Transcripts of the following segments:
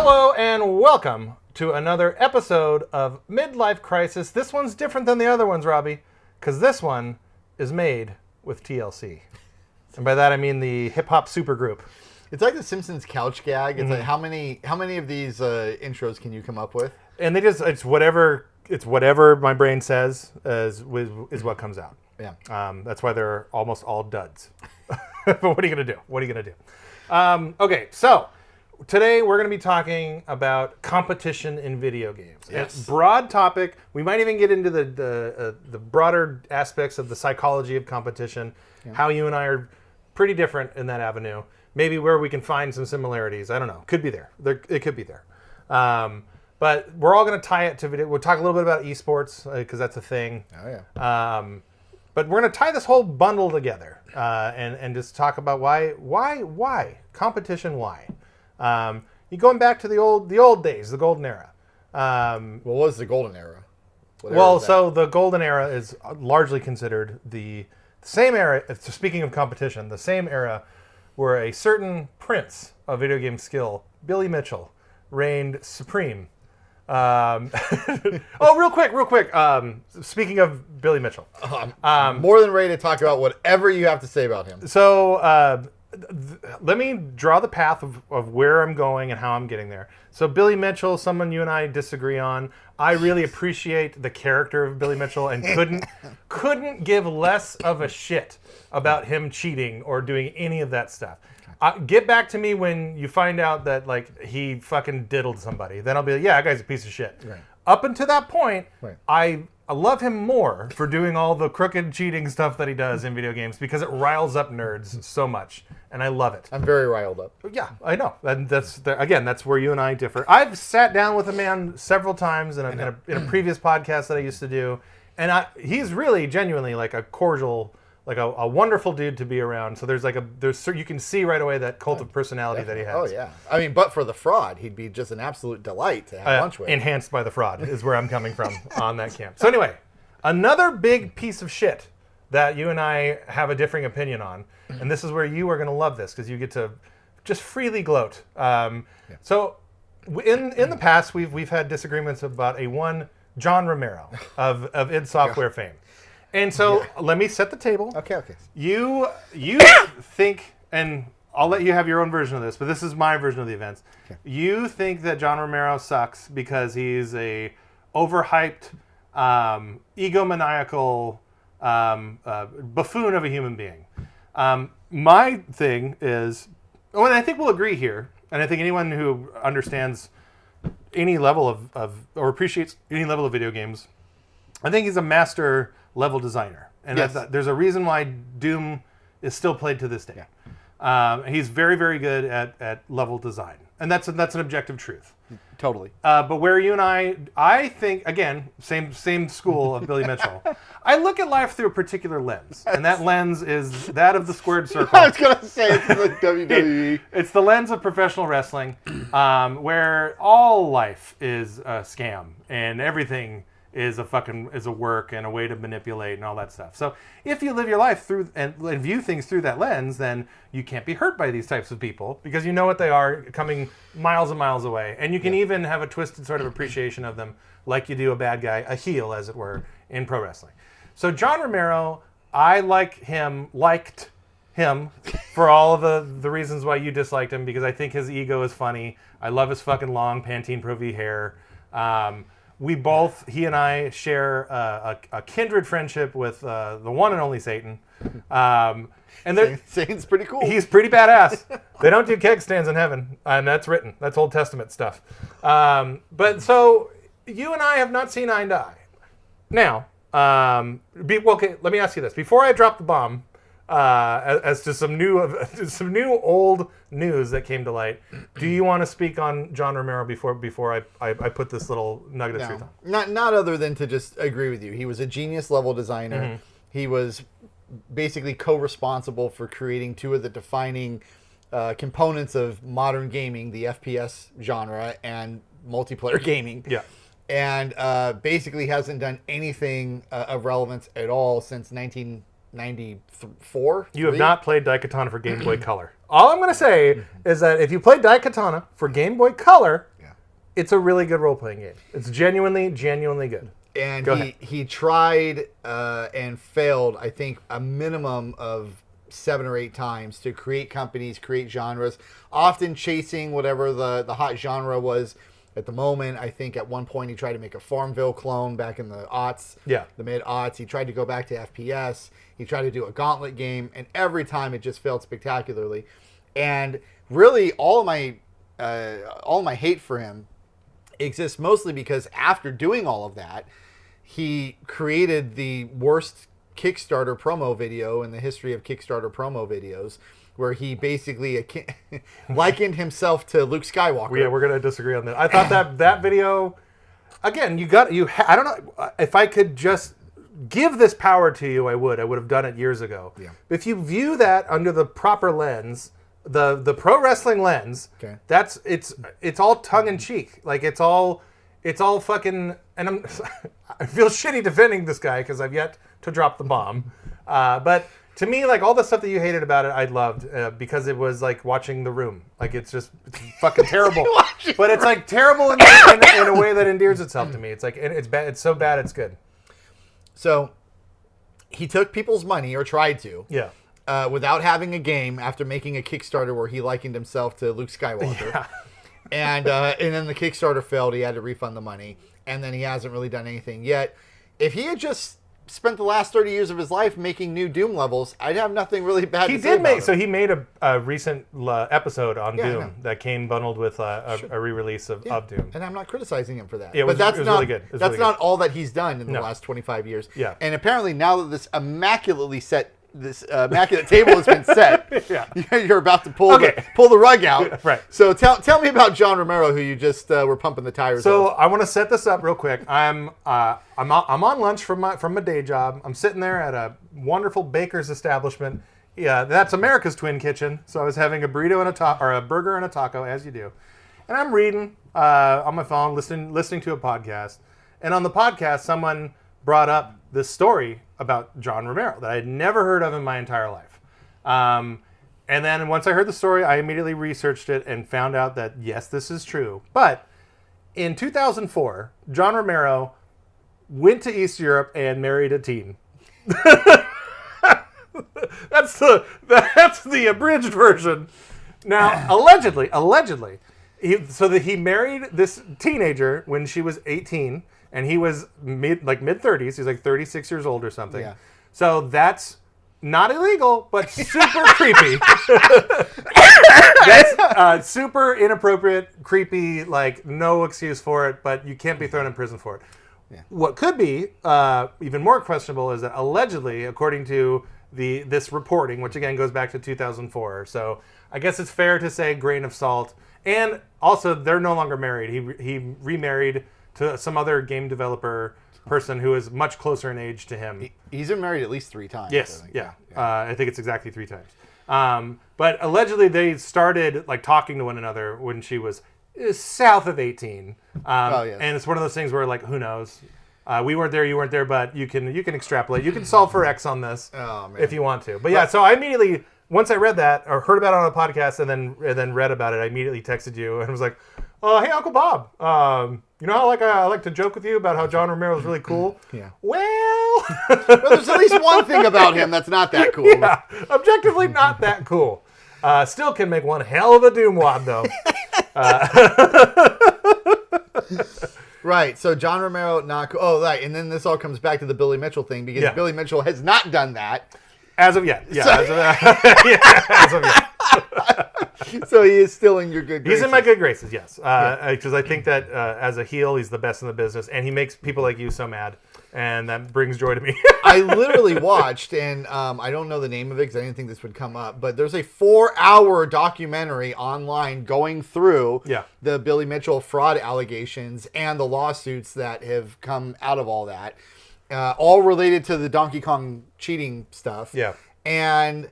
Hello and welcome to another episode of Midlife Krisis. This one's different than the other ones, Robbie, because this one is made with TLC. And by that I mean the hip-hop supergroup. It's like the Simpsons couch gag. It's like how many of these intros can you come up with? And it's whatever my brain says is what comes out. Yeah. That's why they're almost all duds. But what are you going to do? Okay, so today we're going to be talking about competition in video games. Yes. It's a broad topic. We might even get into the broader aspects of the psychology of competition, how you and I are pretty different in that avenue. Maybe where we can find some similarities. I don't know. Could be there. It could be there. But we're all going to tie it to video. We'll talk a little bit about esports because that's a thing. Oh, yeah. But we're going to tie this whole bundle together and just talk about why competition. Why you going back to the old days, the golden era. What was the golden era? So the golden era is largely considered the same era. Speaking of competition, the same era where a certain prince of video game skill, Billy Mitchell, reigned supreme. Real quick. Speaking of Billy Mitchell, I'm more than ready to talk about whatever you have to say about him. So let me draw the path of where I'm going and how I'm getting there. So Billy Mitchell, someone you and I disagree on. I really appreciate the character of Billy Mitchell and couldn't give less of a shit about him cheating or doing any of that stuff. Get back to me when you find out that like he fucking diddled somebody. Then I'll be like, yeah, that guy's a piece of shit. Right. Up until that point, right. I love him more for doing all the crooked cheating stuff that he does in video games because it riles up nerds so much, and I love it. I'm very riled up. Yeah, I know. And that's where you and I differ. I've sat down with a man several times in a previous podcast that I used to do, and he's really genuinely like a cordial, like a wonderful dude to be around. So you can see right away that cult of personality that he has. Oh yeah. I mean, but for the fraud, he'd be just an absolute delight to have lunch with. Enhanced by the fraud is where I'm coming from on that camp. So anyway, another big piece of shit that you and I have a differing opinion on, and this is where you are going to love this because you get to just freely gloat. So in the past, we've had disagreements about one John Romero of id Software fame. And so let me set the table. Okay. You think, and I'll let you have your own version of this, but this is my version of the events. Okay. You think that John Romero sucks because he's a overhyped, egomaniacal buffoon of a human being. My thing is, and I think we'll agree here, and I think anyone who understands any level of or appreciates any level of video games, I think he's a master level designer, and yes. There's a reason why Doom is still played to this day. Yeah. He's very, very good at level design, and that's an objective truth. Totally. But where you and I think again, same school of Billy Mitchell. I look at life through a particular lens, and that lens is that of the squared circle. I was gonna say it's the WWE. It's the lens of professional wrestling, where all life is a scam and everything is a work and a way to manipulate and all that stuff. So if you live your life through and view things through that lens, then you can't be hurt by these types of people because you know what they are coming miles and miles away. And you can even have a twisted sort of appreciation of them like you do a bad guy, a heel as it were, in pro wrestling. So John Romero, I liked him for all of the reasons why you disliked him, because I think his ego is funny. I love his fucking long Pantene Pro V hair. He and I share a kindred friendship with the one and only Satan. And Satan's pretty cool. He's pretty badass. They don't do keg stands in heaven, and that's written. That's Old Testament stuff. But so you and I have not seen eye to eye. Now, okay, let me ask you this. Before I drop the bomb, as to some new old news that came to light, do you want to speak on John Romero before I put this little nugget of truth on? Not other than to just agree with you. He was a genius level designer. Mm-hmm. He was basically co-responsible for creating two of the defining components of modern gaming, the FPS genre and multiplayer gaming. Yeah. And basically hasn't done anything of relevance at all since 1994. You have not played Daikatana for Game Boy Color. All I'm going to say is that if you played Daikatana for Game Boy Color, it's a really good role-playing game. It's genuinely good. And he tried and failed, I think, a minimum of 7 or 8 times to create companies, create genres, often chasing whatever the hot genre was at the moment. I think at one point he tried to make a Farmville clone back in the aughts, the mid-aughts. He tried to go back to FPS. He tried to do a Gauntlet game, and every time it just failed spectacularly. And really, all of my hate for him exists mostly because after doing all of that, he created the worst Kickstarter promo video in the history of Kickstarter promo videos, where he basically likened himself to Luke Skywalker. Yeah, we're gonna disagree on that. I thought that video, again, I don't know if I could just give this power to you. I would have done it years ago. Yeah. If you view that under the proper lens, the pro wrestling lens, okay, it's all tongue in cheek. Like it's all fucking. And I feel shitty defending this guy because I've yet to drop the bomb. But to me, like all the stuff that you hated about it, I loved because it was like watching The Room. Like it's fucking terrible. But it's like terrible in a way that endears itself to me. It's like it's bad. It's so bad. It's good. So he took people's money, or tried to. Yeah. Without having a game, after making a Kickstarter where he likened himself to Luke Skywalker. Yeah. And then the Kickstarter failed. He had to refund the money. And then he hasn't really done anything yet. If he had just spent the last 30 years of his life making new Doom levels, I'd have nothing really bad to say about him. So he made a recent episode on Doom that came bundled with a re-release of Doom. And I'm not criticizing him for that. Yeah, but that's not really good. That's not all that he's done in the last 25 years. Yeah. And apparently now that this immaculate table has been set, you're about to pull the rug out. Right. So tell me about John Romero, who you just were pumping the tires So of. I want to set this up real quick. I'm on lunch from my day job. I'm sitting there at a wonderful baker's establishment. Yeah, that's America's Twin Kitchen. So I was having a burrito and a burger and a taco, as you do. And I'm reading on my phone, listening to a podcast. And on the podcast, someone brought up this story about John Romero that I had never heard of in my entire life. And then once I heard the story, I immediately researched it and found out that, yes, this is true. But in 2004, John Romero went to East Europe and married a teen. That's the abridged version. Now, allegedly, he married this teenager when she was 18. And he was mid-30s. He's like 36 years old or something. Yeah. So that's not illegal, but super creepy. That's super inappropriate, creepy, like no excuse for it, but you can't be thrown in prison for it. Yeah. What could be even more questionable is that allegedly, according to this reporting, which again goes back to 2004, so I guess it's fair to say grain of salt. And also, they're no longer married. He remarried to some other game developer person who is much closer in age to him. He's been married at least 3 times. Yes, I think it's exactly 3 times. But allegedly they started like talking to one another when she was south of 18. Yes. And it's one of those things where like, who knows? We weren't there, you weren't there, but you can extrapolate. You can solve for X on this if you want to. But yeah, so I immediately, once I read that or heard about it on a podcast and then read about it, I immediately texted you and was like, hey, Uncle Bob, you know how I like to joke with you about how John Romero is really cool? Yeah. Well, there's at least one thing about him that's not that cool. Yeah, objectively not that cool. Still can make one hell of a doom wad, though. Right, so John Romero, not cool. Oh, right, and then this all comes back to the Billy Mitchell thing, because Billy Mitchell has not done that. As of yet. Yeah, as of yet. So he is still in your good graces. He's in my good graces, yes. Because I think that as a heel, he's the best in the business, and he makes people like you so mad, and that brings joy to me. I literally watched, and I don't know the name of it because I didn't think this would come up, but there's a 4-hour documentary online going through the Billy Mitchell fraud allegations and the lawsuits that have come out of all that, all related to the Donkey Kong cheating stuff. Yeah. And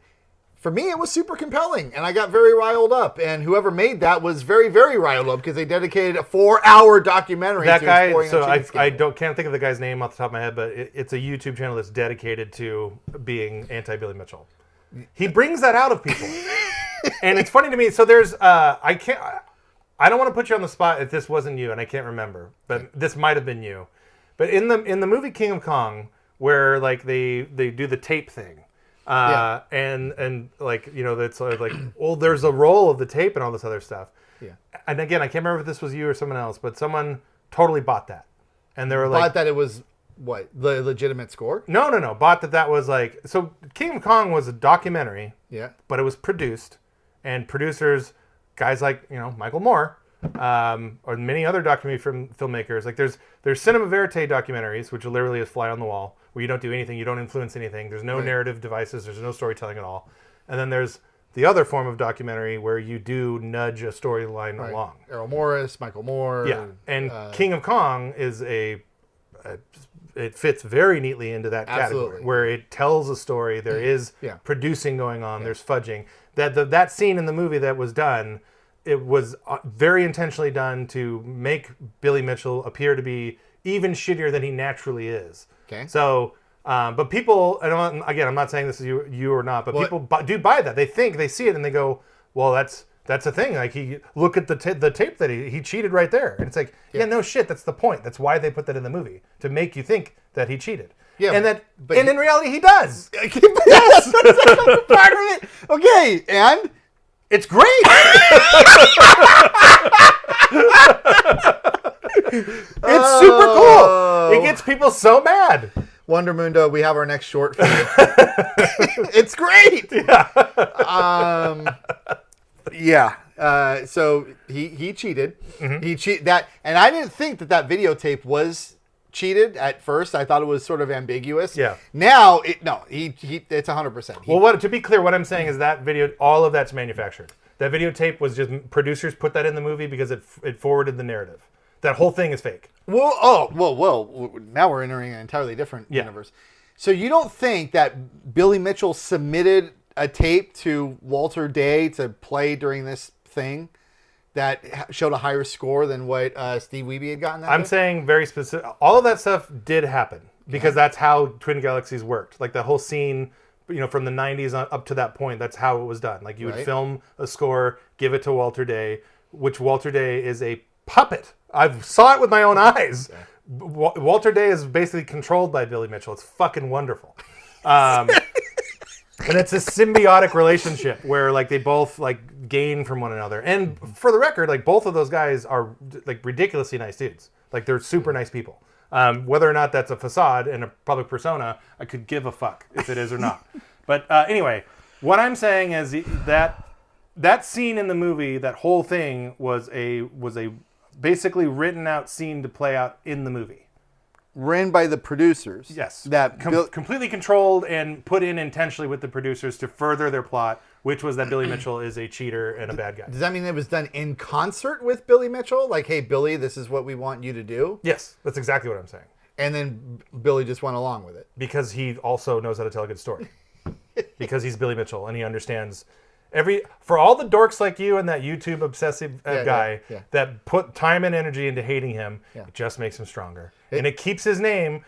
for me, it was super compelling, and I got very riled up. And whoever made that was very, very riled up because they dedicated a 4-hour documentary to exploring the cheating scandal. Can't think of the guy's name off the top of my head, but it's a YouTube channel that's dedicated to being anti-Billy Mitchell. He brings that out of people, and it's funny to me. So there's I I don't want to put you on the spot if this wasn't you, and I can't remember, but this might have been you. But in the movie King of Kong, where like they do the tape thing, and like that's like well, there's a roll of the tape and all this other stuff. Yeah. And again, I can't remember if this was you or someone else, but someone totally bought that, and they were like, bought that it was what the legitimate score? No, bought that was like so. King of Kong was a documentary, but it was produced, and producers, guys like Michael Moore. Or many other documentary filmmakers. Like there's cinema verite documentaries, which literally is fly on the wall, where you don't do anything, you don't influence anything. There's no narrative devices, there's no storytelling at all. And then there's the other form of documentary where you do nudge a storyline along. Errol Morris, Michael Moore. Yeah, and King of Kong is it fits very neatly into that category, where it tells a story. There is producing going on. There's fudging. That scene in the movie that was done. It was very intentionally done to make Billy Mitchell appear to be even shittier than he naturally is. Okay. So, but people, and again, I'm not saying this is you or not, but people do buy that. They see it and they go, well, that's a thing. Like look at the tape that he cheated right there. And it's like, no shit, that's the point. That's why they put that in the movie, to make you think that he cheated. Yeah, and in reality he does. Yes, that's part of it. Okay, and... It's great. It's super cool. It gets people so mad. Wonder Mundo, we have our next short for you. It's great. Yeah. So he cheated. Mm-hmm. He cheated that, and I didn't think that videotape was cheated at first. I thought it was sort of ambiguous. Yeah. Now it's 100%. Well, to be clear, what I'm saying is that video, all of that's manufactured. That videotape was just producers put that in the movie because it forwarded the narrative. That whole thing is fake. Well, now we're entering an entirely different universe. So you don't think that Billy Mitchell submitted a tape to Walter Day to play during this thing that showed a higher score than what Steve Wiebe had gotten? I'm saying very specific. All of that stuff did happen because that's how Twin Galaxies worked. Like the whole scene, from the 90s up to that point, that's how it was done. Like you would film a score, give it to Walter Day, which Walter Day is a puppet. I saw it with my own eyes. Okay. Walter Day is basically controlled by Billy Mitchell. It's fucking wonderful. And it's a symbiotic relationship where like they both like gain from one another. And for the record, like both of those guys are like ridiculously nice dudes. Like they're super nice people. Whether or not that's a facade and a public persona, I could give a fuck if it is or not. But anyway, what I'm saying is that scene in the movie, that whole thing was a basically written out scene to play out in the movie. Written by the producers. Yes. That completely controlled and put in intentionally with the producers to further their plot, which was that Billy Mitchell is a cheater and a bad guy. Does that mean it was done in concert with Billy Mitchell? Like, hey, Billy, this is what we want you to do? Yes, that's exactly what I'm saying. And then Billy just went along with it. Because he also knows how to tell a good story. Because he's Billy Mitchell and he understands... For all the dorks like you and that YouTube obsessive guy that put time and energy into hating him, it just makes him stronger. And it keeps his name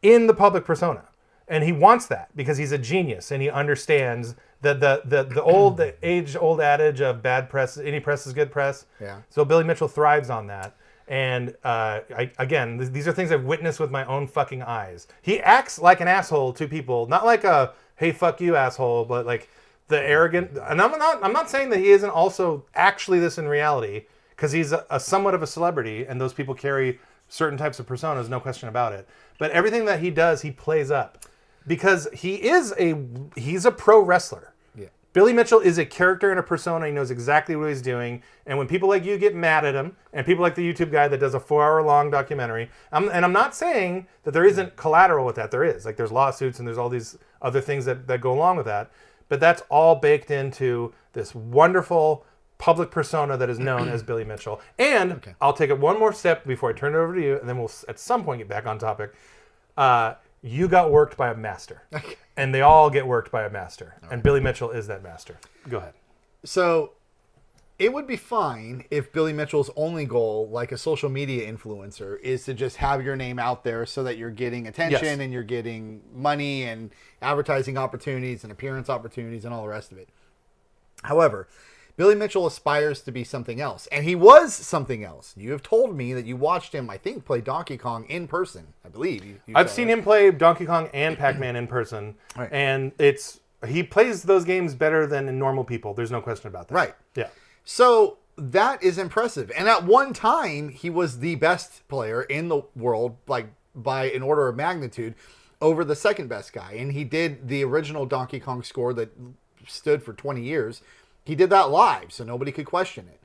in the public persona. And he wants that because he's a genius and he understands that the age-old adage of bad press, any press is good press. Yeah. So Billy Mitchell thrives on that. And these are things I've witnessed with my own fucking eyes. He acts like an asshole to people, not like a, hey, fuck you, asshole, but like... the arrogant, and I'm not saying that he isn't also actually this in reality, because he's a somewhat of a celebrity, and those people carry certain types of personas, no question about it. But everything that he does, he plays up, because he's a pro wrestler. Yeah. Billy Mitchell is a character and a persona. He knows exactly what he's doing, and when people like you get mad at him, and people like the YouTube guy that does a 4-hour-long documentary, and I'm not saying that there isn't collateral with that. There is. Like there's lawsuits and there's all these other things that go along with that. But that's all baked into this wonderful public persona that is known as Billy Mitchell. And I'll take it one more step before I turn it over to you, and then we'll at some point get back on topic. You got worked by a master. Okay. And they all get worked by a master. All and right. Billy Mitchell is that master. Go ahead. So it would be fine if Billy Mitchell's only goal, like a social media influencer, is to just have your name out there so that you're getting attention and you're getting money and advertising opportunities and appearance opportunities and all the rest of it. However, Billy Mitchell aspires to be something else, and he was something else. You have told me that you watched him, I think, play Donkey Kong in person. I believe I've seen him play Donkey Kong and Pac-Man in person, right. And he plays those games better than normal people. There's no question about that. Right. Yeah. So that is impressive, and at one time he was the best player in the world, like by an order of magnitude, over the second best guy, and he did the original Donkey Kong score that stood for 20 years. He did that live, so nobody could question it.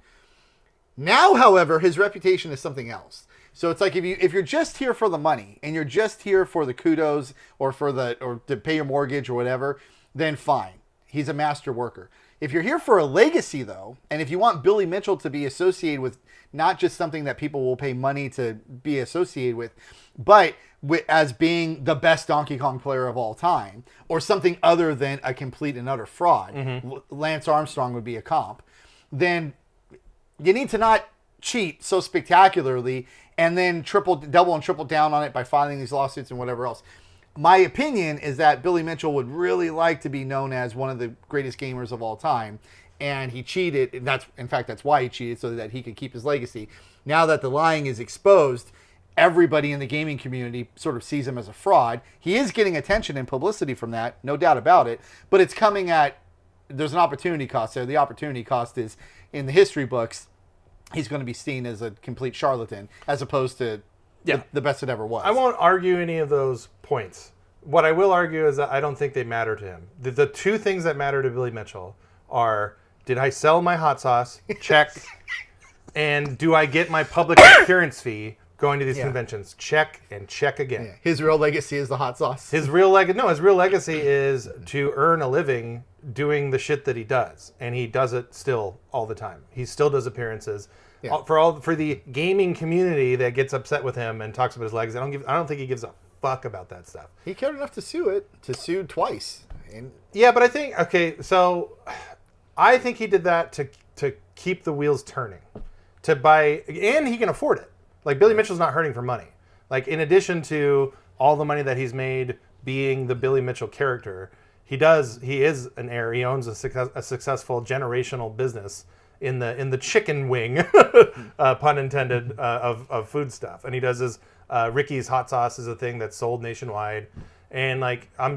Now, however, his reputation is something else. So it's like if you're just here for the money and you're just here for the kudos or to pay your mortgage or whatever, then fine. He's a master worker. If you're here for a legacy, though, and if you want Billy Mitchell to be associated with not just something that people will pay money to be associated with, but as being the best Donkey Kong player of all time, or something other than a complete and utter fraud, Lance Armstrong would be a comp, then you need to not cheat so spectacularly and then double and triple down on it by filing these lawsuits and whatever else. My opinion is that Billy Mitchell would really like to be known as one of the greatest gamers of all time, and he cheated. And that's why he cheated, so that he could keep his legacy. Now that the lying is exposed, everybody in the gaming community sort of sees him as a fraud. He is getting attention and publicity from that, no doubt about it, but it's coming there's an opportunity cost there. The opportunity cost is, in the history books, he's going to be seen as a complete charlatan, as opposed to the best it ever was. I won't argue any of those points. What I will argue is that I don't think they matter to him. The two things that matter to Billy Mitchell are, did I sell my hot sauce? Check. And do I get my public appearance fee going to these conventions? Check and check again. Yeah. His real legacy is the hot sauce. His real legacy is to earn a living doing the shit that he does, and he does it still all the time. He still does appearances. Yeah. For the gaming community that gets upset with him and talks about his legacy, I don't think he gives a fuck about that stuff. He cared enough to sue twice. Yeah, but I think I think he did that to keep the wheels turning, and he can afford it. Like, Billy Mitchell's not hurting for money. Like, in addition to all the money that he's made being the Billy Mitchell character, he is an heir. He owns a successful generational business in the chicken wing, pun intended, of food stuff. And he does his Ricky's hot sauce is a thing that's sold nationwide. And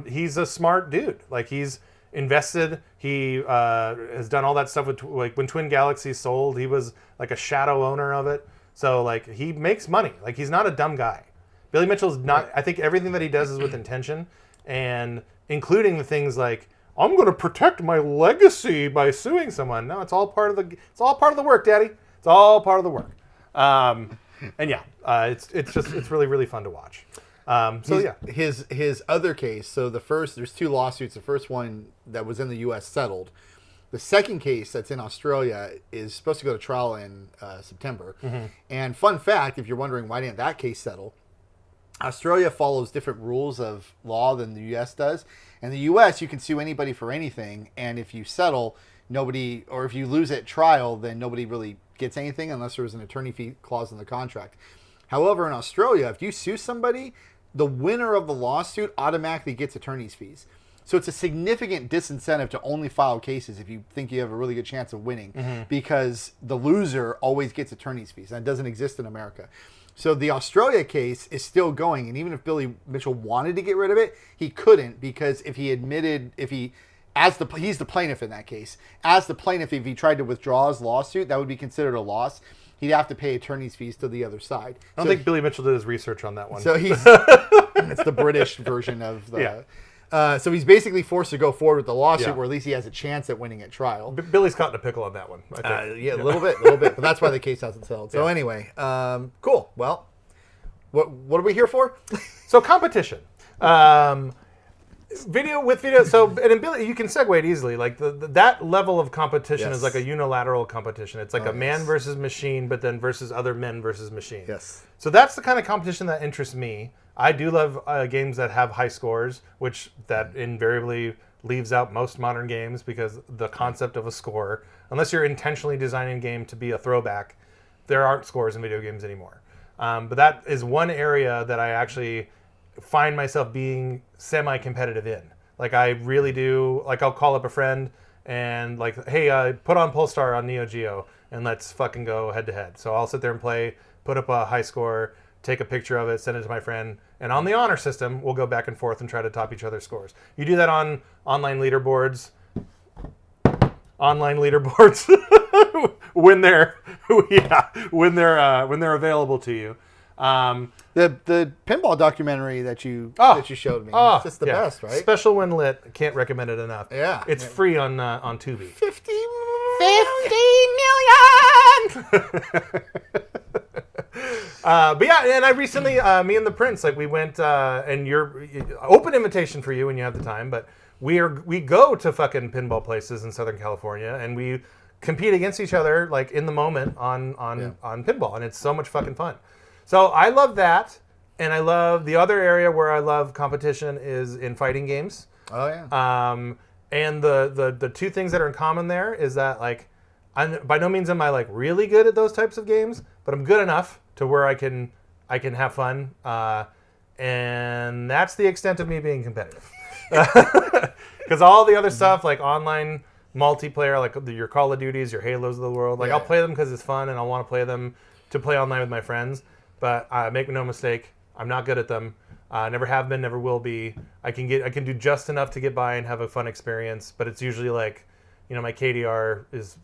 he's a smart dude. Like, he's invested. He has done all that stuff with, like, when Twin Galaxies sold, he was like a shadow owner of it. So, like, he makes money. Like, he's not a dumb guy. Billy Mitchell's not. I think everything that he does is with intention, and including the things like, I'm going to protect my legacy by suing someone. No, it's all part of the work, Daddy. It's all part of the work. It's really, really fun to watch. His other case. So there's two lawsuits. The first one that was in the U.S. settled. The second case that's in Australia is supposed to go to trial in September. Mm-hmm. And fun fact, if you're wondering why didn't that case settle, Australia follows different rules of law than the U.S. does. In the U.S., you can sue anybody for anything, and if you settle, if you lose at trial, then nobody really gets anything unless there was an attorney fee clause in the contract. However, in Australia, if you sue somebody, the winner of the lawsuit automatically gets attorney's fees. So it's a significant disincentive to only file cases if you think you have a really good chance of winning, because the loser always gets attorney's fees. And it doesn't exist in America. So the Australia case is still going, and even if Billy Mitchell wanted to get rid of it, he couldn't, because he's the plaintiff in that case. As the plaintiff, if he tried to withdraw his lawsuit, that would be considered a loss. He'd have to pay attorney's fees to the other side. I don't think Billy Mitchell did his research on that one. So it's the British version of the... Yeah. So he's basically forced to go forward with the lawsuit, where at least he has a chance at winning at trial. Billy's caught in a pickle on that one, I think. A little bit. But that's why the case hasn't settled. So anyway, cool. Well, what are we here for? So competition. Video. So, and in Billy, you can segue it easily. Like, that level of competition is like a unilateral competition. It's like a man versus machine, but then versus other men versus machine. Yes. So that's the kind of competition that interests me. I do love games that have high scores, which that invariably leaves out most modern games, because the concept of a score, unless you're intentionally designing a game to be a throwback, there aren't scores in video games anymore. But that is one area that I actually find myself being semi-competitive in. Like, I really do. Like, I'll call up a friend and like, hey, put on Polestar on Neo Geo and let's fucking go head to head. So I'll sit there and play, put up a high score, take a picture of it, send it to my friend, and on the honor system, we'll go back and forth and try to top each other's scores. You do that on online leaderboards. when they're available to you. The pinball documentary that you showed me, it's just the best, right? Special when lit. Can't recommend it enough. Yeah, it's free on Tubi. 50 million. But yeah, and I recently, me and the Prince, like we went, and open invitation for you when you have the time, but we go to fucking pinball places in Southern California, and we compete against each other like in the moment on pinball, and it's so much fucking fun. So I love that, and I love the other area where I love competition is in fighting games. Oh yeah. And the two things that are in common there is that like, by no means am I like really good at those types of games, but I'm good enough to where I can have fun, and that's the extent of me being competitive. Because all the other stuff like online multiplayer, like your Call of Duties, your Halos of the world, like I'll play them because it's fun and I want to play them to play online with my friends. But make no mistake, I'm not good at them. Never have been, never will be. I can do just enough to get by and have a fun experience. But it's usually like, my KDR is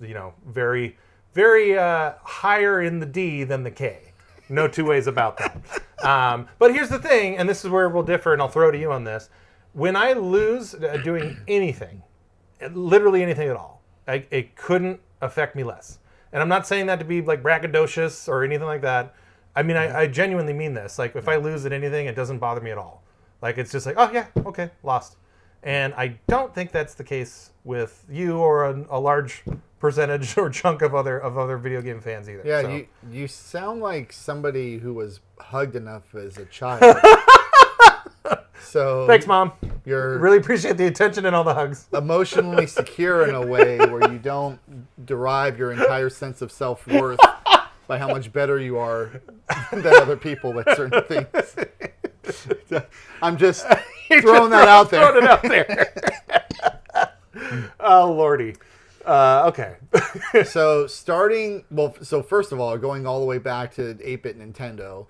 very, very higher in the D than the K. No two ways about that. But here's the thing, and this is where we'll differ, and I'll throw to you on this. When I lose doing anything, literally anything at all, it couldn't affect me less. And I'm not saying that to be like braggadocious or anything like that. I mean, I genuinely mean this. Like, if I lose at anything, it doesn't bother me at all. Like, it's just like, oh, yeah, okay, lost. And I don't think that's the case with you or a large percentage or chunk of other video game fans either. Yeah, so. You sound like somebody who was hugged enough as a child. So thanks, Mom. You're really appreciate the attention and all the hugs. Emotionally secure in a way where you don't derive your entire sense of self-worth by how much better you are than other people at certain things. I'm just throwing that out there. Throwing it out there. Oh, Lordy. Okay. So first of all, going all the way back to 8-bit Nintendo,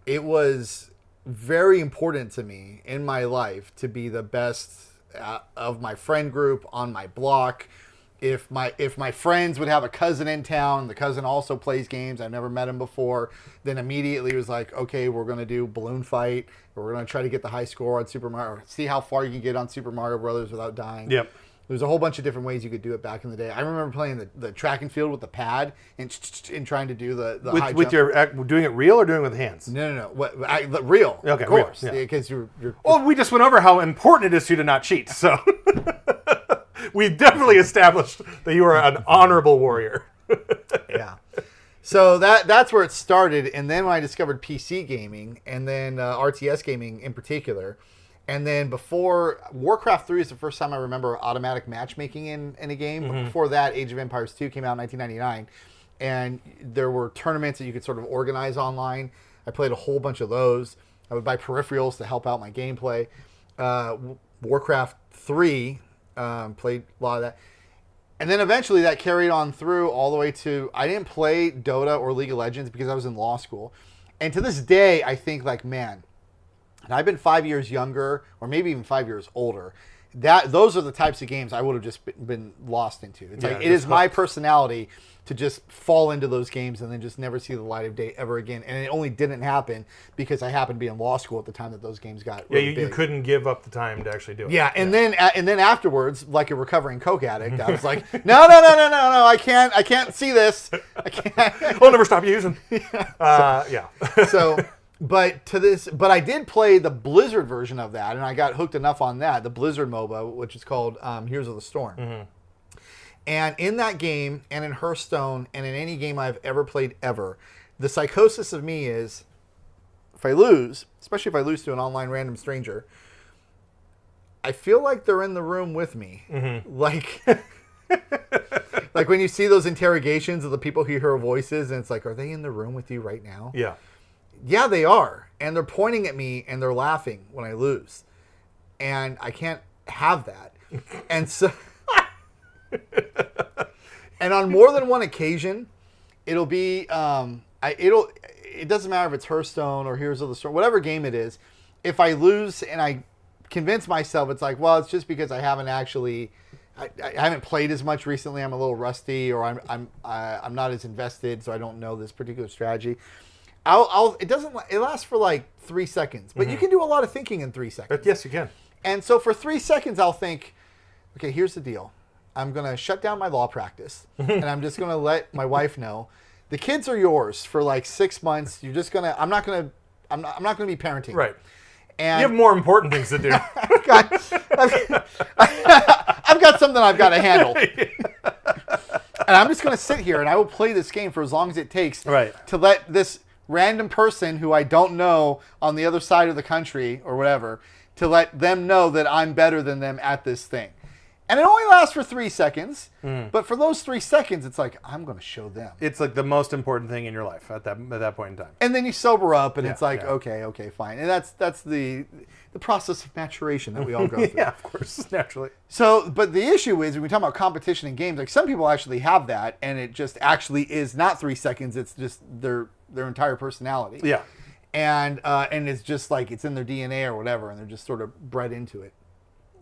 it was very important to me in my life to be the best of my friend group on my block. If my friends would have a cousin in town, the cousin also plays games, I've never met him before, then immediately it was like, okay, we're going to do balloon fight, or we're going to try to get the high score on Super Mario, see how far you can get on Super Mario Brothers without dying. Yep. There's a whole bunch of different ways you could do it back in the day. I remember playing the track and field with the pad and trying to do the high with jump. Doing it real or doing it with hands? No. Real. Okay, of course. Real, yeah. Because you're. Well, we just went over how important it is to you to not cheat. So we definitely established that you are an honorable warrior. Yeah. So that's where it started, and then when I discovered PC gaming, and then RTS gaming in particular. And then before, Warcraft 3 is the first time I remember automatic matchmaking in a game. Mm-hmm. But before that, Age of Empires 2 came out in 1999. And there were tournaments that you could sort of organize online. I played a whole bunch of those. I would buy peripherals to help out my gameplay. Warcraft 3, played a lot of that. And then eventually that carried on through all the way to, I didn't play Dota or League of Legends because I was in law school. And to this day, I think like, man, and I've been 5 years younger, or maybe even 5 years older. Those are the types of games I would have just been lost into. It's like, it is my personality to just fall into those games and then just never see the light of day ever again. And it only didn't happen because I happened to be in law school at the time that those games got really big. You couldn't give up the time to actually do it. Yeah, and then afterwards, like a recovering coke addict, I was like, no, I can't see this. I can't. I'll never stop using. So. But I did play the Blizzard version of that, and I got hooked enough on that, the Blizzard MOBA, which is called Heroes of the Storm. Mm-hmm. And in that game, and in Hearthstone, and in any game I've ever played ever, the psychosis of me is, if I lose, especially if I lose to an online random stranger, I feel like they're in the room with me. Mm-hmm. Like when you see those interrogations of the people who hear voices, and it's like, are they in the room with you right now? Yeah. Yeah, they are. And they're pointing at me and they're laughing when I lose. And I can't have that. And so And on more than one occasion, it'll be it doesn't matter if it's Hearthstone or Heroes of the Storm, whatever game it is. If I lose and I convince myself, it's like, well, it's just because I haven't played as much recently. I'm a little rusty, or I'm not as invested, so I don't know this particular strategy. It lasts for like 3 seconds, but you can do a lot of thinking in 3 seconds. Yes, you can. And so for 3 seconds, I'll think, okay, here's the deal. I'm going to shut down my law practice, and I'm just going to let my wife know the kids are yours for like 6 months. You're just going to, I'm not going to be parenting. Right. And you have more important things to do. I've got something I've got to handle. And I'm just going to sit here and I will play this game for as long as it takes to let this random person who I don't know on the other side of the country or whatever, to let them know that I'm better than them at this thing. And it only lasts for 3 seconds, but for those 3 seconds, it's like, I'm going to show them. It's like the most important thing in your life at that point in time. And then you sober up, and it's like, okay, fine. And that's the process of maturation that we all go through. Yeah, of course, naturally. So, but the issue is, when we talk about competition in games, like some people actually have that, and it just actually is not 3 seconds. It's just their entire personality. Yeah. And it's just like it's in their DNA or whatever, and they're just sort of bred into it.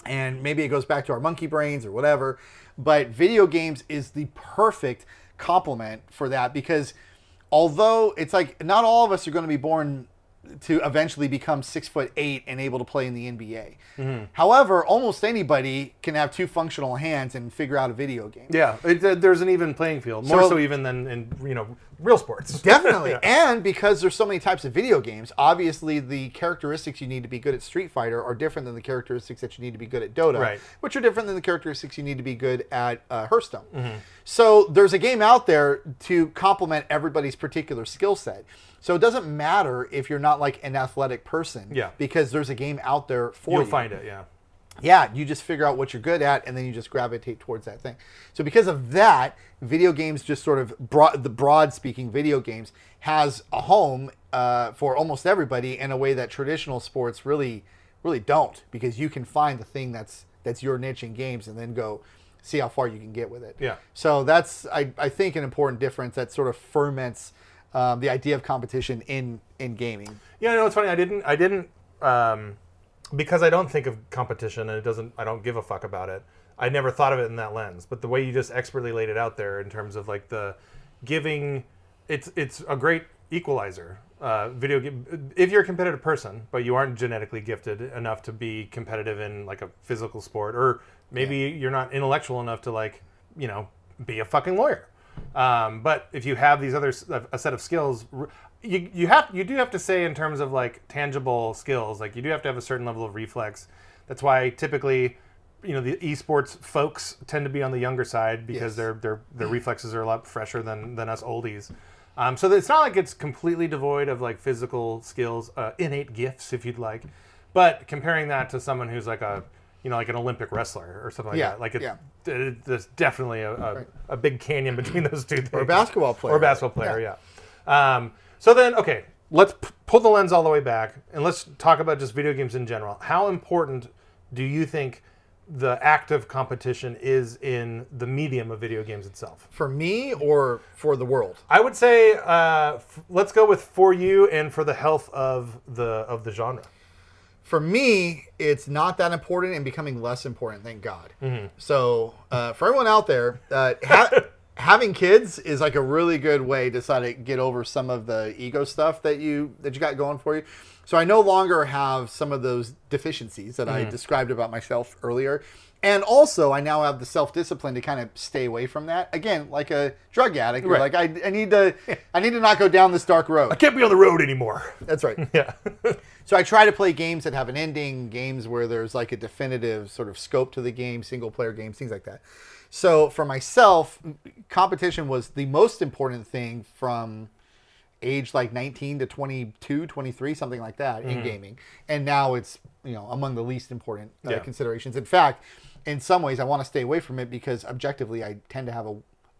And maybe it goes back to our monkey brains or whatever, but video games is the perfect complement for that, because although it's like not all of us are going to be born to eventually become 6'8" and able to play in the NBA. However, almost anybody can have 2 functional hands and figure out a video game. Yeah, there's an even playing field, more so even than in real sports. Definitely. And because there's so many types of video games, obviously the characteristics you need to be good at Street Fighter are different than the characteristics that you need to be good at Dota, which are different than the characteristics you need to be good at Hearthstone. So there's a game out there to complement everybody's particular skill set. So it doesn't matter if you're not like an athletic person, because there's a game out there for you. You'll find it, Yeah, you just figure out what you're good at, and then you just gravitate towards that thing. So because of that, video games just sort of, broad speaking, video games has a home for almost everybody in a way that traditional sports really don't, because you can find the thing that's your niche in games and then go see how far you can get with it. Yeah. So that's, I think, an important difference that sort of ferments the idea of competition in gaming. Yeah, no, it's funny. I didn't because I don't think of competition, and I don't give a fuck about it. I never thought of it in that lens. But the way you just expertly laid it out there in terms of like the giving, it's a great equalizer. Video game. If you're a competitive person, but you aren't genetically gifted enough to be competitive in like a physical sport, or maybe you're not intellectual enough to be a fucking lawyer. But if you have these a set of skills, you do have to say in terms of like tangible skills, like you do have to have a certain level of reflex. That's why typically, the esports folks tend to be on the younger side, because their reflexes are a lot fresher than us oldies. So it's not like it's completely devoid of like physical skills, innate gifts, if you'd like. But comparing that to someone who's like like an Olympic wrestler or something like that. There's definitely a big canyon between those two things. Or a basketball player. Yeah. So then, okay, let's pull the lens all the way back, and let's talk about just video games in general. How important do you think the act of competition is in the medium of video games itself? For me, or for the world? I would say let's go with for you and for the health of the genre. For me, it's not that important and becoming less important, thank God. So for everyone out there, having kids is like a really good way to sort of get over some of the ego stuff that you got going for you. So I no longer have some of those deficiencies that I described about myself earlier. And also, I now have the self-discipline to kind of stay away from that. Again, like a drug addict, you're like, I need to not go down this dark road. I can't be on the road anymore. That's right. Yeah. So I try to play games that have an ending, games where there's like a definitive sort of scope to the game, single-player games, things like that. So for myself, competition was the most important thing from age like 19 to 22, 23, something like that in gaming. And now it's, among the least important considerations. In fact, in some ways, I want to stay away from it because objectively, I tend to have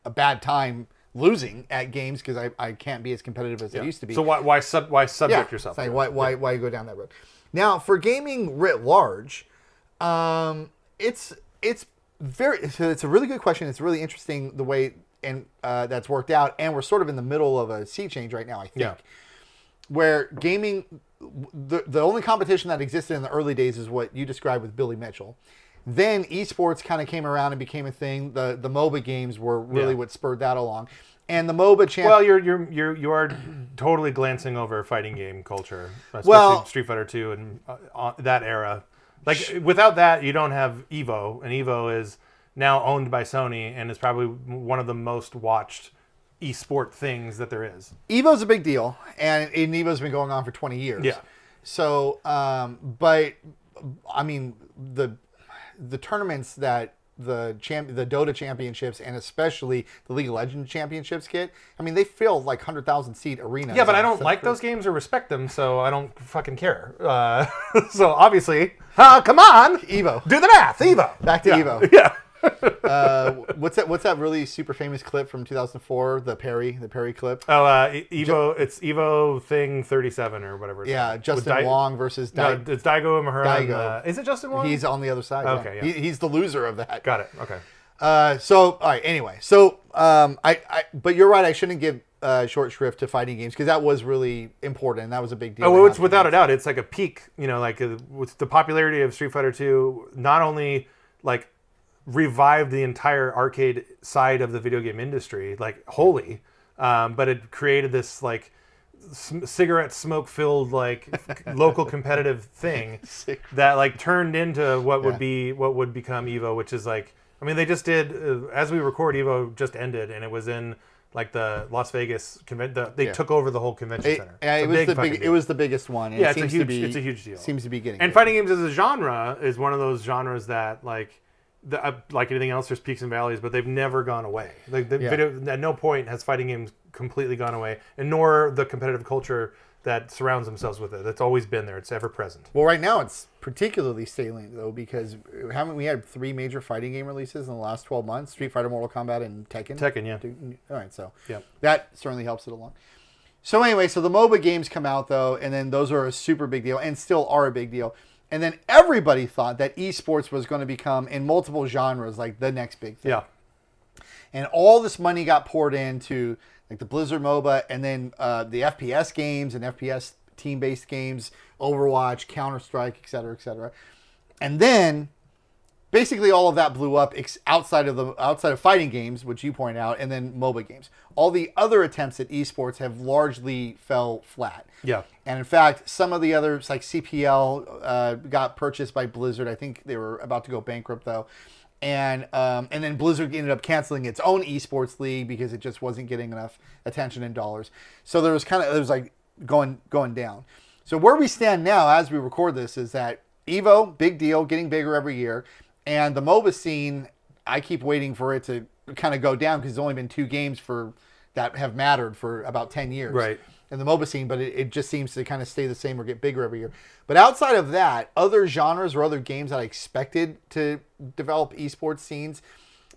a bad time losing at games because I can't be as competitive as I used to be. So why subject yourself? Like, why go down that road? Now, for gaming writ large, it's So it's a really good question. It's really interesting the way and that's worked out, and we're sort of in the middle of a sea change right now, I think, where gaming, the only competition that existed in the early days is what you described with Billy Mitchell. Then esports kind of came around and became a thing. The MOBA games were really what spurred that along. And the MOBA Well, you are totally glancing over fighting game culture, especially Street Fighter 2 and that era. Like without that, you don't have Evo, and Evo is now owned by Sony and is probably one of the most watched esport things that there is. Evo's a big deal, and Evo's been going on for 20 years. Yeah. So, but I mean the tournaments that the Dota championships and especially the League of Legends championships get, I mean, they fill like 100,000 seat arenas. Yeah, but I don't like those games or respect them, so I don't fucking care. So obviously, come on, Evo, do the math, Evo. Back to Evo. Yeah. What's that really super famous clip from 2004? The Perry clip. Oh, Evo. It's Evo thing 37 or whatever. Yeah, Justin Wong versus no, it's Daigo Imahara. Daigo. Is it Justin Wong? He's on the other side. Okay, yeah. He's the loser of that. Got it. Okay. So all right. Anyway, so but you're right. I shouldn't give short shrift to fighting games because that was really important and that was a big deal. Oh, well, it's without a doubt. It's like a peak. You know, like with the popularity of Street Fighter 2, not only like revived the entire arcade side of the video game industry, like wholly, but it created this like cigarette smoke filled like local competitive thing that like turned into what would become Evo, which is like, I mean, they just did as we record, Evo just ended and it was in like the Las Vegas convention. They took over the whole convention center. It was the biggest one. And it's a huge deal. Seems to be getting. And fighting games as a genre is one of those genres that like anything else, there's peaks and valleys, but they've never gone away. Like video, at no point has fighting games completely gone away, and nor the competitive culture that surrounds themselves with it. It's always been there. It's ever present. Well, right now it's particularly salient though because haven't we had 3 major fighting game releases in the last 12 months? Street Fighter, Mortal Kombat, and Tekken. Tekken, yeah. All right, so that certainly helps it along. So anyway, so the MOBA games come out though, and then those are a super big deal, and still are a big deal. And then everybody thought that esports was going to become, in multiple genres, like the next big thing. Yeah. And all this money got poured into like the Blizzard MOBA and then the FPS games and FPS team-based games, Overwatch, Counter-Strike, et cetera, et cetera. And then basically all of that blew up outside of fighting games, which you point out, and then MOBA games. All the other attempts at esports have largely fell flat. Yeah. And in fact, some of the others, like CPL, got purchased by Blizzard. I think they were about to go bankrupt though. And then Blizzard ended up canceling its own esports league because it just wasn't getting enough attention and dollars. So it was like going down. So where we stand now as we record this is that Evo, big deal, getting bigger every year. And the MOBA scene, I keep waiting for it to kind of go down because there's only been 2 games that have mattered for about 10 years. Right. In the MOBA scene, but it just seems to kind of stay the same or get bigger every year. But outside of that, other genres or other games that I expected to develop esports scenes,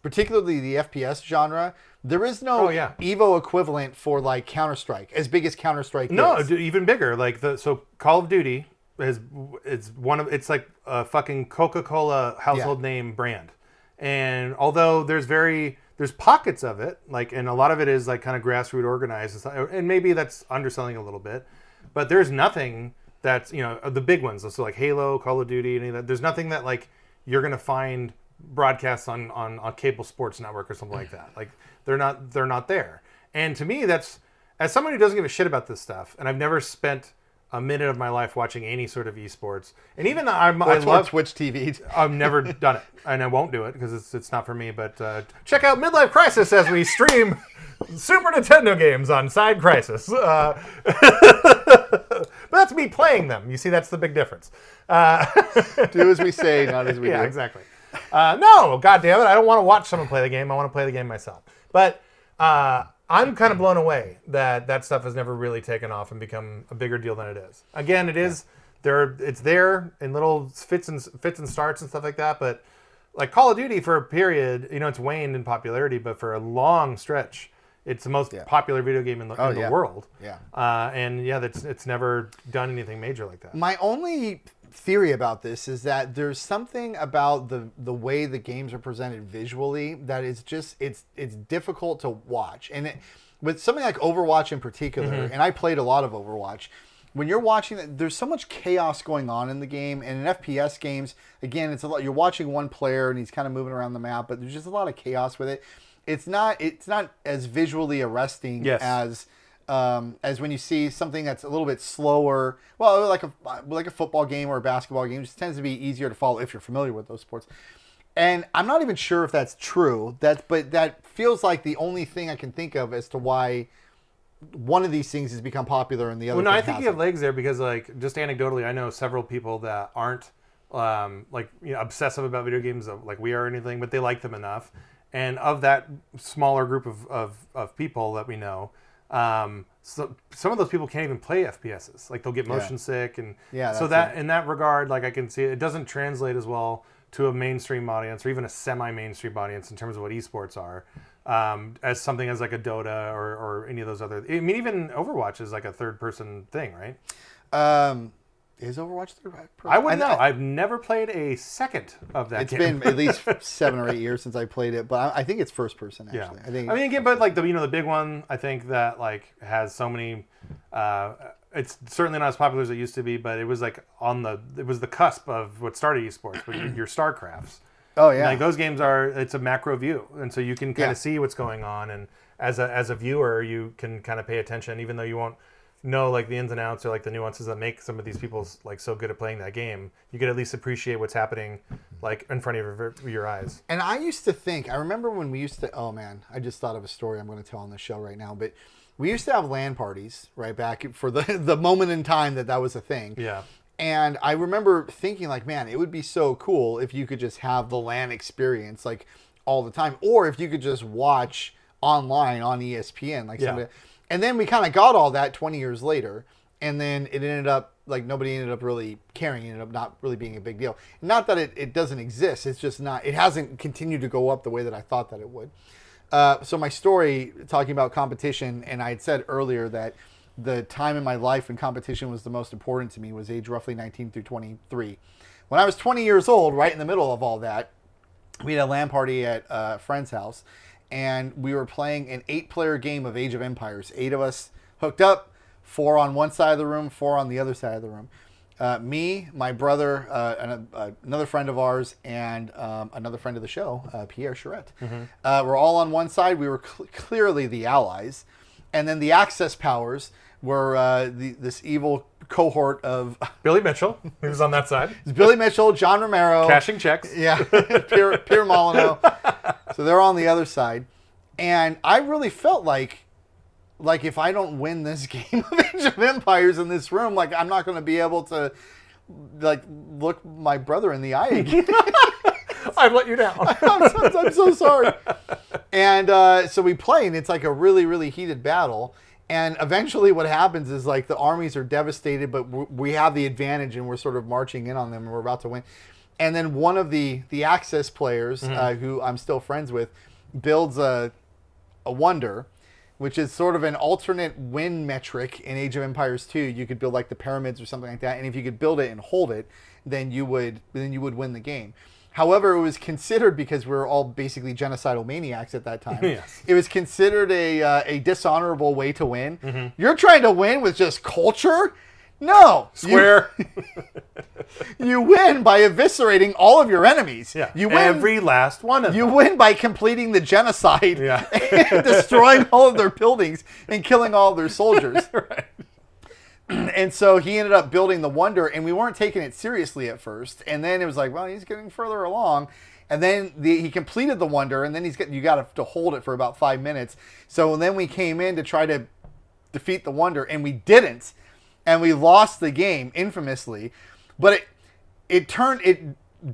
particularly the FPS genre, there is no Evo equivalent for like Counter-Strike, as big as Counter-Strike is. No, even bigger. Like so Call of Duty it's like a fucking Coca-Cola household name brand. And although there's pockets of it, like, and a lot of it is like kind of grassroots organized, and maybe that's underselling a little bit, but there's nothing that's, the big ones, so like Halo, Call of Duty, any of that. There's nothing that like you're gonna find broadcasts on a cable sports network or something like that. Like they're not there. And to me, that's, as someone who doesn't give a shit about this stuff, and I've never spent a minute of my life watching any sort of esports, and even I love Twitch TV. I've never done it, and I won't do it because it's not for me. But check out Midlife Krisis as we stream Super Nintendo games on Side Crisis. But that's me playing them. You see, that's the big difference. Do as we say, not as we do. Yeah, exactly. No, goddamn it, I don't want to watch someone play the game. I want to play the game myself. But I'm kind of blown away that stuff has never really taken off and become a bigger deal than it is. Again, it is there. It's there in little fits and starts and stuff like that. But like Call of Duty, for a period, it's waned in popularity, but for a long stretch, it's the most popular video game in the world. Yeah. And it's never done anything major like that. My only theory about this is that there's something about the way the games are presented visually that is just it's difficult to watch. And with something like Overwatch in particular, and I played a lot of Overwatch, when you're watching it, there's so much chaos going on in the game. And in FPS games, again, it's a lot. You're watching one player and he's kind of moving around the map, but there's just a lot of chaos with it. It's not as visually arresting as when you see something that's a little bit slower. Well, like a football game or a basketball game, it just tends to be easier to follow if you're familiar with those sports. And I'm not even sure if that's true. But that feels like the only thing I can think of as to why one of these things has become popular and the other. Well, no, I think you have legs there because, like, just anecdotally, I know several people that aren't obsessive about video games like we are or anything, but they like them enough. And of that smaller group of people that we know, so some of those people can't even play FPSs. Like, they'll get motion sick, and so that in that regard, like, I can see it doesn't translate as well to a mainstream audience or even a semi-mainstream audience in terms of what esports are. As something as like a Dota or any of those other. I mean, even Overwatch is like a third-person thing, right? Is Overwatch third-person? I wouldn't know. I've never played a second of that game. It's been at least 7 or 8 years since I played it, but I think it's first-person, actually. Yeah. I mean, again, but like the big one, I think that like has so many... it's certainly not as popular as it used to be, but it was like it was the cusp of what started esports, but your StarCrafts. Oh yeah, like those games it's a macro view, and so you can kind of see what's going on, and as a viewer, you can kind of pay attention, even though you won't know like the ins and outs or like the nuances that make some of these people like so good at playing that game. You could at least appreciate what's happening like in front of your eyes. And I used to think, I remember when we used to. Oh man, I just thought of a story I'm going to tell on the show right now, but. We used to have LAN parties right back for the moment in time that was a thing. Yeah. And I remember thinking like, man, it would be so cool if you could just have the LAN experience like all the time. Or if you could just watch online on ESPN. Like somebody. And then we kind of got all that 20 years later. And then it ended up, like nobody ended up really caring. It ended up not really being a big deal. Not that it doesn't exist. It's just not, it hasn't continued to go up the way that I thought that it would. So my story, talking about competition, and I had said earlier that the time in my life when competition was the most important to me was age roughly 19 through 23. When I was 20 years old, right in the middle of all that, we had a LAN party at a friend's house, and we were playing an 8-player game of Age of Empires. 8 of us hooked up, 4 on one side of the room, 4 on the other side of the room. Me, my brother, another friend of ours, and another friend of the show, Pierre Charette. We're all on one side. We were clearly the allies. And then the Access powers were this evil cohort of... Billy Mitchell, who was on that side. It's Billy Mitchell, John Romero. Cashing checks. Yeah, Pierre Molyneux. So they're on the other side. And I really felt like if I don't win this game of Age of Empires in this room, like I'm not going to be able to like look my brother in the eye again. I've let you down. I'm so sorry. And so we play, and it's like a really, really heated battle. And eventually what happens is like the armies are devastated, but we have the advantage, and we're sort of marching in on them, and we're about to win. And then one of the Access players, who I'm still friends with, builds a wonder, which is sort of an alternate win metric in Age of Empires 2. You could build like the pyramids or something like that, and if you could build it and hold it, then you would win the game. However, it was considered, because we were all basically genocidal maniacs at that time, yes. It was considered a dishonorable way to win. You're trying to win with just culture? No. Square. You win by eviscerating all of your enemies. Yeah. You win, every last one of them. You win by completing the genocide, yeah. and destroying all of their buildings and killing all of their soldiers. Right. And so he ended up building the wonder, and we weren't taking it seriously at first. And then it was like, well, he's getting further along. And then he completed the wonder, and then you got to hold it for about 5 minutes. So then we came in to try to defeat the wonder, and we didn't. And we lost the game infamously. But it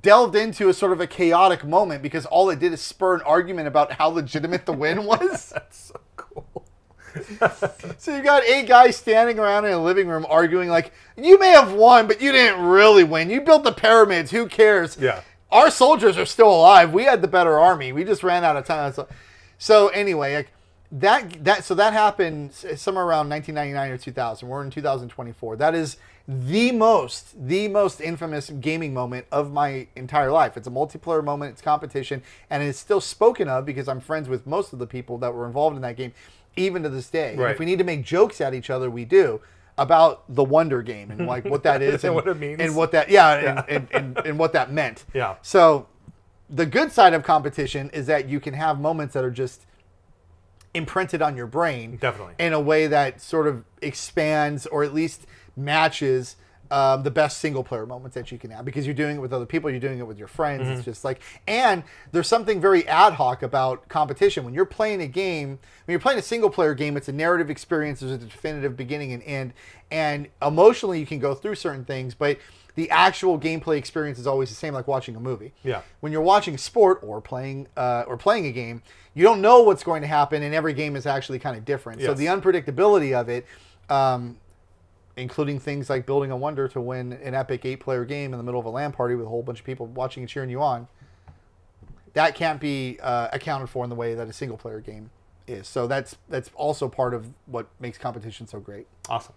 delved into a sort of a chaotic moment, because all it did is spur an argument about how legitimate the win was. That's so cool. So you got 8 guys standing around in a living room arguing like, you may have won, but you didn't really win. You built the pyramids. Who cares? Yeah. Our soldiers are still alive. We had the better army. We just ran out of time. So anyway, that happened somewhere around 1999 or 2000. We're in 2024. That is the most infamous gaming moment of my entire life. It's a multiplayer moment. It's competition, and it's still spoken of because I'm friends with most of the people that were involved in that game, even to this day. Right. If we need to make jokes at each other, we do about the Wonder game and like what that is and what it means and what that and what that meant. Yeah. So the good side of competition is that you can have moments that are just imprinted on your brain. Definitely. In a way that sort of expands or at least matches the best single player moments that you can have, because you're doing it with other people, you're doing it with your friends. Mm-hmm. It's just like, and there's something very ad hoc about competition. When you're playing a game, when you're playing a single player game, it's a narrative experience. There's a definitive beginning and end, and emotionally you can go through certain things, but the actual gameplay experience is always the same, like watching a movie. Yeah. When you're watching sport or playing a game, you don't know what's going to happen, and every game is actually kind of different. Yes. So the unpredictability of it, including things like building a wonder to win an epic 8-player game in the middle of a LAN party with a whole bunch of people watching and cheering you on, that can't be accounted for in the way that a single-player game is. So that's also part of what makes competition so great. Awesome.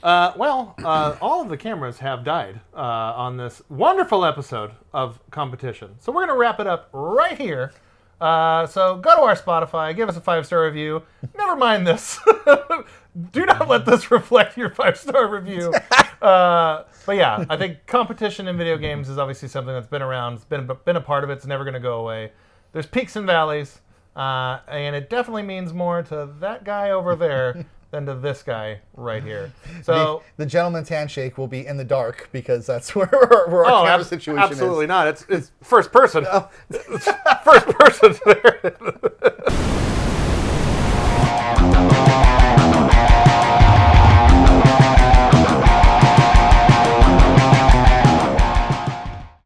All of the cameras have died on this wonderful episode of competition. So we're going to wrap it up right here. So go to our Spotify, give us a 5-star review. Never mind this. Do not let this reflect your 5-star review. But yeah, I think competition in video games is obviously something that's been around. It's been a part of it. It's never going to go away. There's peaks and valleys. And it definitely means more to that guy over there than to this guy right here. So the gentleman's handshake will be in the dark because that's where our camera situation is. Absolutely not. It's first person. It's first person there.